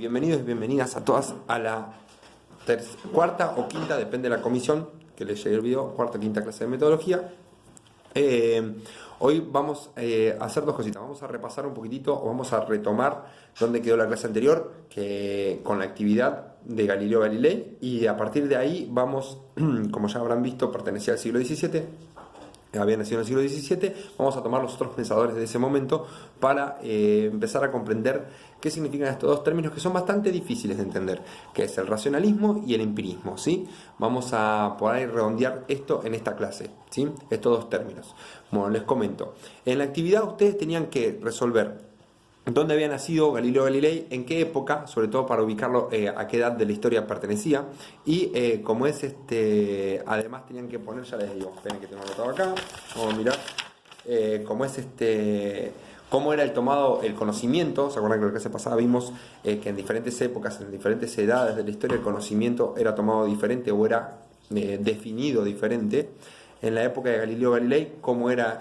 Bienvenidos y bienvenidas a todas a la cuarta o quinta, depende de la comisión que les llegue el video, cuarta o quinta clase de metodología. Hoy vamos a hacer dos cositas. Vamos a repasar un poquitito o vamos a retomar donde quedó la clase anterior, que con la actividad de Galileo Galilei, y a partir de ahí vamos, como ya habrán visto, pertenecía al siglo XVII. Había nacido en el siglo XVII, vamos a tomar los otros pensadores de ese momento para empezar a comprender qué significan estos dos términos que son bastante difíciles de entender, que es el racionalismo y el empirismo, ¿sí? Vamos a poder redondear esto en esta clase, ¿sí? Estos dos términos. Bueno, les comento. En la actividad ustedes tenían que resolver dónde había nacido Galileo Galilei, en qué época, sobre todo para ubicarlo a qué edad de la historia pertenecía, y como es además tenían que poner, ya les digo, esperen que tengo anotado acá, vamos a mirar, como es cómo era el tomado, el conocimiento. ¿Se acuerdan que la clase pasada vimos que en diferentes épocas, en diferentes edades de la historia, el conocimiento era tomado diferente o era definido diferente? En la época de Galileo Galilei, cómo era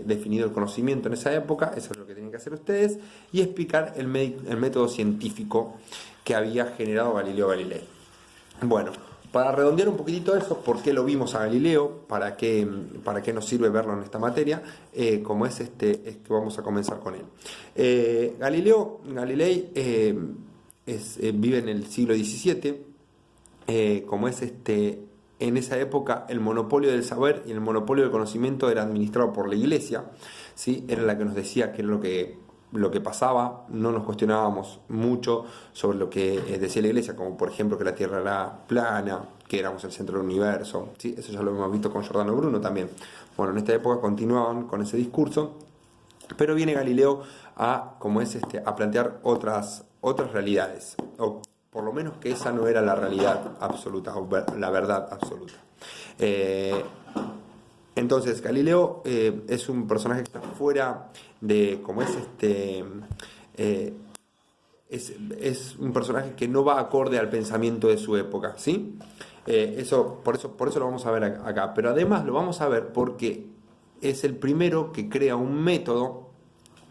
definido el conocimiento en esa época, eso es lo que tienen que hacer ustedes, y explicar el método científico que había generado Galileo Galilei. Bueno, para redondear un poquitito eso, ¿por qué lo vimos a Galileo? ¿Para qué nos sirve verlo en esta materia? Como es que vamos a comenzar con él. Galileo Galilei vive en el siglo XVII, como es en esa época el monopolio del saber y el monopolio del conocimiento era administrado por la Iglesia, ¿sí? Era la que nos decía qué era lo que pasaba, no nos cuestionábamos mucho sobre lo que decía la Iglesia, como por ejemplo que la Tierra era plana, que éramos el centro del universo, ¿sí? Eso ya lo hemos visto con Giordano Bruno también. Bueno, en esta época continuaban con ese discurso, pero viene Galileo a plantear otras realidades, o por lo menos que esa no era la realidad absoluta, o la verdad absoluta. Entonces, Galileo es un personaje que está fuera de, como es un personaje que no va acorde al pensamiento de su época, ¿sí? Por eso lo vamos a ver acá. Pero además lo vamos a ver porque es el primero que crea un método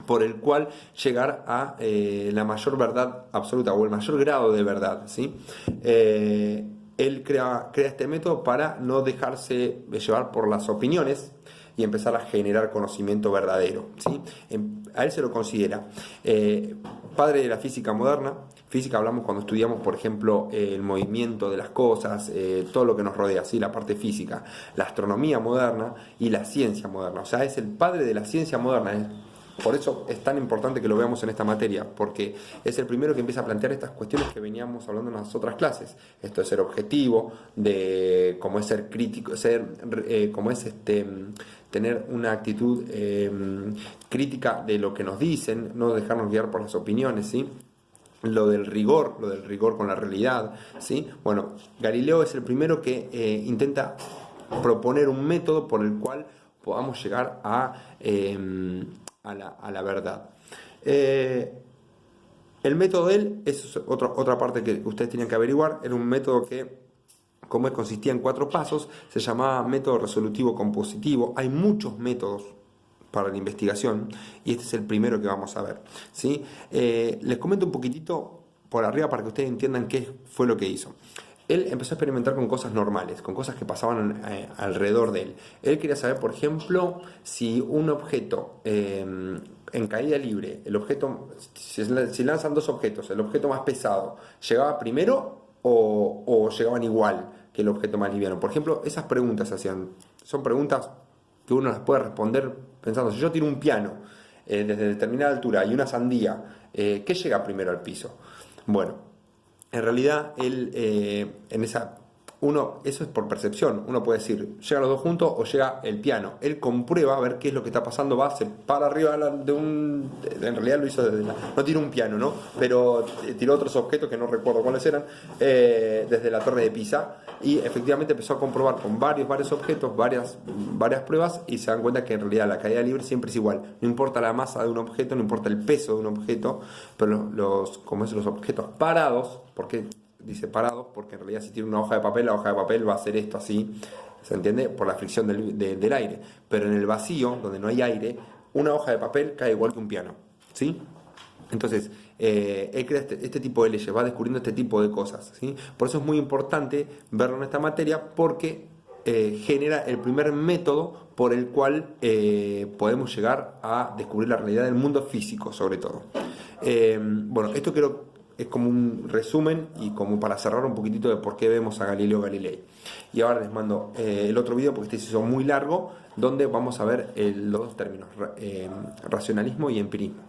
por el cual llegar a la mayor verdad absoluta o el mayor grado de verdad, ¿sí? Él crea este método para no dejarse llevar por las opiniones y empezar a generar conocimiento verdadero, ¿sí? A él se lo considera padre de la física moderna. Física hablamos cuando estudiamos, por ejemplo, el movimiento de las cosas, todo lo que nos rodea, ¿sí? La parte física, la astronomía moderna y la ciencia moderna. O sea, es el padre de la ciencia moderna. Por eso es tan importante que lo veamos en esta materia, porque es el primero que empieza a plantear estas cuestiones que veníamos hablando en las otras clases. Esto de ser objetivo, de cómo es ser crítico, cómo es tener una actitud crítica de lo que nos dicen, no dejarnos guiar por las opiniones, ¿sí? Lo del rigor con la realidad, ¿sí? Bueno, Galileo es el primero que intenta proponer un método por el cual podamos llegar a la verdad. El método de él es otra parte que ustedes tenían que averiguar. Era un método que, como consistía en 4 pasos, se llamaba método resolutivo compositivo. Hay muchos métodos para la investigación y este es el primero que vamos a ver, ¿sí? Les comento un poquitito por arriba para que ustedes entiendan qué fue lo que hizo. Él empezó a experimentar con cosas normales, con cosas que pasaban alrededor de él. Él quería saber, por ejemplo, si un objeto en caída libre, si lanzan 2 objetos, el objeto más pesado, ¿llegaba primero o llegaban igual que el objeto más liviano? Por ejemplo, esas preguntas se hacían. Son preguntas que uno las puede responder pensando, si yo tiro un piano desde determinada altura y una sandía, ¿qué llega primero al piso? Bueno, en realidad, eso es por percepción. Uno puede decir, ¿llegan los dos juntos o llega el piano? Él comprueba a ver qué es lo que está pasando, se para arriba en realidad lo hizo no tiró un piano, ¿no? Pero tiró otros objetos que no recuerdo cuáles eran, desde la torre de Pisa, y efectivamente empezó a comprobar con varios objetos, varias pruebas, y se dan cuenta que en realidad la caída libre siempre es igual. No importa la masa de un objeto, no importa el peso de un objeto, pero los objetos parados, porque dice parados, porque en realidad si tiene una hoja de papel, la hoja de papel va a hacer esto así, ¿se entiende? Por la fricción del aire. Pero en el vacío, donde no hay aire, una hoja de papel cae igual que un piano, ¿sí? Entonces, él crea este tipo de leyes, va descubriendo este tipo de cosas, ¿sí? Por eso es muy importante verlo en esta materia, porque genera el primer método por el cual podemos llegar a descubrir la realidad del mundo físico, sobre todo. Bueno, esto creo es como un resumen y como para cerrar un poquitito de por qué vemos a Galileo Galilei. Y ahora les mando el otro video, porque este se hizo muy largo, donde vamos a ver los dos términos, racionalismo y empirismo.